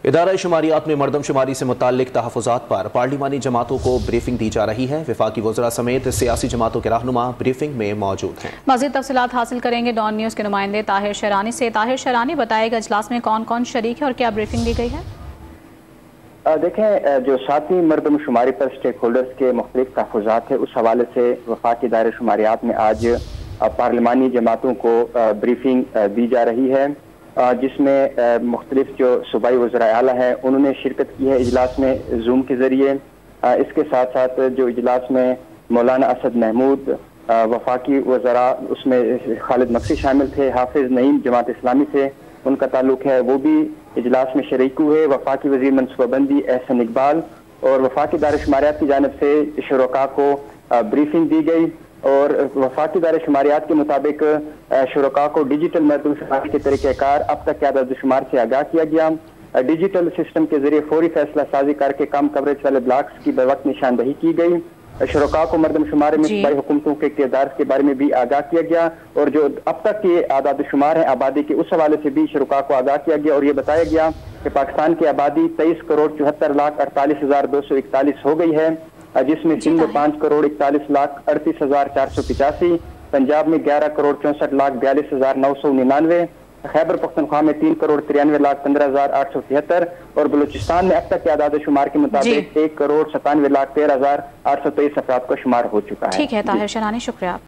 ادارہ شماریات میں مردم شماری سے متعلق تحفظات پر پارلیمانی جماعتوں کو بریفنگ دی جا رہی ہے۔ وفاقی وزراء سمیت سیاسی جماعتوں کے رہنما بریفنگ میں موجود ہیں۔ مزید تفصیلات حاصل کریں گے ڈان نیوز کے نمائندے طاہر شیرانی سے۔ طاہر شیرانی، بتائے گا اجلاس میں کون کون شریک ہے اور کیا بریفنگ دی گئی ہے؟ دیکھیں، جو ساتویں مردم شماری پر سٹیک ہولڈرز کے مختلف تحفظات ہیں، اس حوالے سے وفاقی دائرہ شماریات میں آج پارلیمانی جماعتوں کو بریفنگ دی جا رہی ہے، جس میں مختلف جو صوبائی وزراء اعلیٰ ہیں انہوں نے شرکت کی ہے اجلاس میں زوم کے ذریعے۔ اس کے ساتھ ساتھ جو اجلاس میں مولانا اسد محمود وفاقی وزراء، اس میں خالد مکسی شامل تھے، حافظ نعیم جماعت اسلامی سے ان کا تعلق ہے، وہ بھی اجلاس میں شریک ہوئے، وفاقی وزیر منصوبہ بندی احسن اقبال اور وفاقی دائرہ شماریات کی جانب سے شرکاء کو بریفنگ دی گئی۔ اور وفاقی دائرہ شماریات کے مطابق شرکاء کو ڈیجیٹل مردم شماری کے طریقہ کار اب تک کے اعداد و شمار سے آگاہ کیا گیا۔ ڈیجیٹل سسٹم کے ذریعے فوری فیصلہ سازی کر کے کم کوریج والے بلاکس کی بوقت نشاندہی کی گئی۔ شرکاء کو مردم شماری میں صوبائی حکومتوں کے اقتدار کے بارے میں بھی آگاہ کیا گیا، اور جو اب تک کے اعداد و شمار ہیں آبادی کے، اس حوالے سے بھی شرکاء کو آگاہ کیا گیا، اور یہ بتایا گیا کہ پاکستان کی آبادی 23,74,48,241 ہو گئی ہے، جس میں سندھ 5,41,38,485، پنجاب میں 11,64,42,999، خیبر پختونخوا میں 3,93,15,873 اور بلوچستان میں اب تک کے اعداد و شمار کے مطابق 1,97,13,823 افراد کا شمار ہو چکا ہے۔ ٹھیک ہے طاہر شیرانی، شکریہ۔